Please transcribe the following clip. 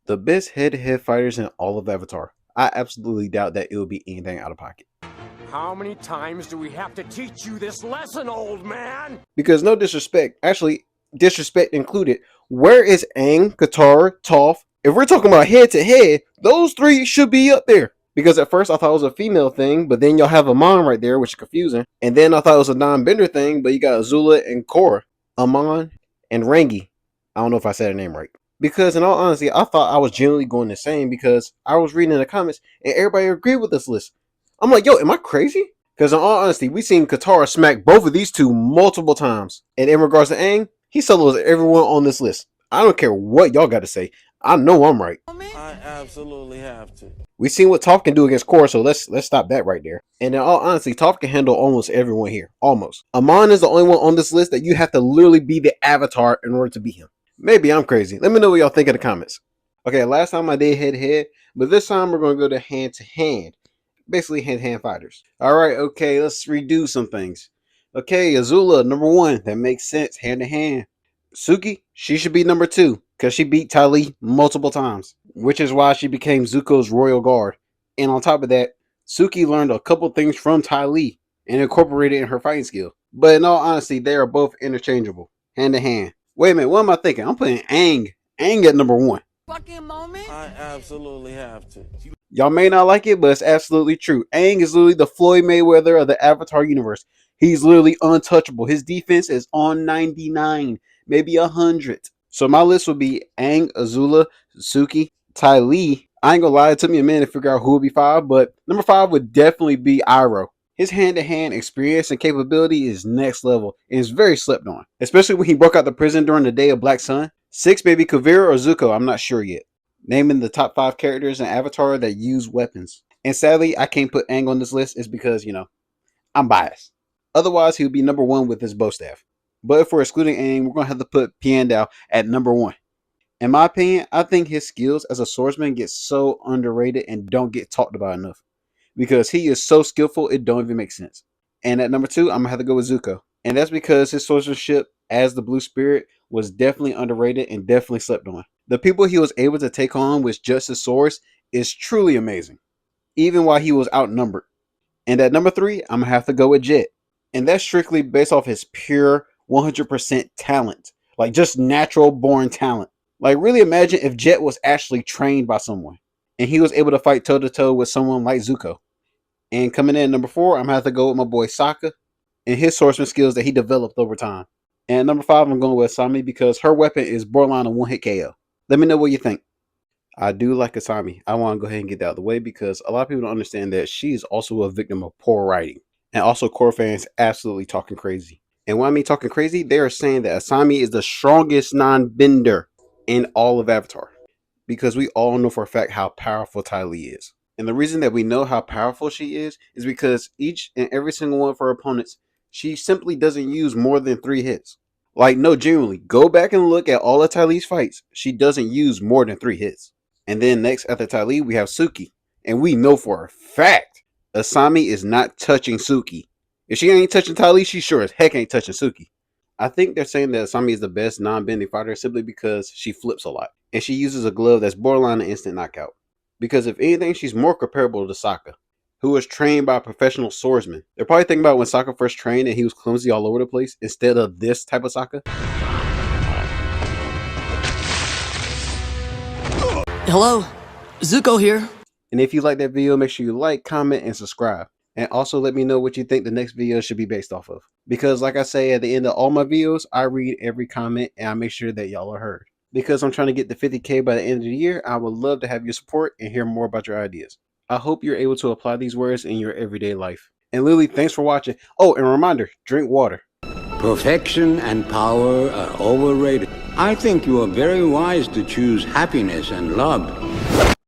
The best head-to-head fighters in all of Avatar. I absolutely doubt that it will be anything out of pocket. How many times do we have to teach you this lesson, old man? Because no disrespect, actually, disrespect included, where is Aang, Katara, Toph? If we're talking about head-to-head, those three should be up there. Because at first I thought it was a female thing, but then y'all have Amon right there, which is confusing. And then I thought it was a non-bender thing, but you got Azula and Korra. Amon and Rangi. I don't know if I said her name right. Because in all honesty, I thought I was generally going the same because I was reading in the comments and everybody agreed with this list. I'm like, yo, am I crazy? Because in all honesty, we've seen Katara smack both of these two multiple times. And in regards to Aang, he solos everyone on this list. I don't care what y'all got to say. I know I'm right. I absolutely have to. We've seen what Toph can do against Korra, so let's stop that right there. And in all honesty, Toph can handle almost everyone here. Almost. Amon is the only one on this list that you have to literally be the avatar in order to beat him. Maybe I'm crazy. Let me know what y'all think in the comments. Okay, last time I did head-to-head, but this time we're going to go to hand-to-hand. Basically hand-to-hand fighters. Alright, okay, let's redo some things. Okay, Azula, number 1. That makes sense, hand-to-hand. Suki, she should be number 2, because she beat Ty Lee multiple times, which is why she became Zuko's royal guard. And on top of that, Suki learned a couple things from Ty Lee and incorporated it in her fighting skill. But in all honesty, they are both interchangeable, hand-to-hand. Wait a minute, what am I thinking? I'm putting Aang at number 1. Fucking moment. I absolutely have to. Y'all may not like it, but it's absolutely true. Aang is literally the Floyd Mayweather of the Avatar universe. He's literally untouchable. His defense is on 99, maybe 100. So my list would be Aang, Azula, Suki, Ty Lee. I ain't gonna lie, it took me a minute to figure out who would be 5, but number 5 would definitely be Iroh. His hand-to-hand experience and capability is next level and is very slept on, especially when he broke out the prison during the Day of Black Sun. 6, maybe Kuvira or Zuko, I'm not sure yet. Naming the top 5 characters in Avatar that use weapons. And sadly, I can't put Aang on this list is because, I'm biased. Otherwise, he would be number 1 with his bow staff. But if we're excluding Aang, we're going to have to put Piandao at number 1. In my opinion, I think his skills as a swordsman get so underrated and don't get talked about enough. Because he is so skillful, it don't even make sense. And at number 2, I'm going to have to go with Zuko. And that's because his swordsmanship as the Blue Spirit was definitely underrated and definitely slept on. The people he was able to take on with just his swords is truly amazing, even while he was outnumbered. And at number 3, I'm going to have to go with Jet. And that's strictly based off his pure 100% talent. Like just natural born talent. Like really imagine if Jet was actually trained by someone and he was able to fight toe-to-toe with someone like Zuko. And coming in at number 4, I'm going to have to go with my boy Sokka and his swordsman skills that he developed over time. And at number 5, I'm going with Asami because her weapon is borderline a one-hit KO. Let me know what you think. I do like Asami. I want to go ahead and get that out of the way because a lot of people don't understand that she is also a victim of poor writing. And also Korra fans absolutely talking crazy. And when I mean talking crazy, they are saying that Asami is the strongest non-bender in all of Avatar. Because we all know for a fact how powerful Ty Lee is. And the reason that we know how powerful she is because each and every single one of her opponents, she simply doesn't use more than 3 hits. Like, no, genuinely, go back and look at all of Ty Lee's fights. She doesn't use more than 3 hits. And then next after Ty Lee, we have Suki. And we know for a fact, Asami is not touching Suki. If she ain't touching Ty Lee, she sure as heck ain't touching Suki. I think they're saying that Asami is the best non-bending fighter simply because she flips a lot. And she uses a glove that's borderline an instant knockout. Because if anything, she's more comparable to Sokka, who was trained by a professional swordsman. They're probably thinking about when Sokka first trained and he was clumsy all over the place instead of this type of Sokka. Hello, Zuko here. And if you like that video, make sure you like, comment, and subscribe. And also let me know what you think the next video should be based off of. Because like I say at the end of all my videos, I read every comment and I make sure that y'all are heard. Because I'm trying to get to 50K by the end of the year, I would love to have your support and hear more about your ideas. I hope you're able to apply these words in your everyday life. And Lily, thanks for watching. Oh, and a reminder, drink water. Perfection and power are overrated. I think you are very wise to choose happiness and love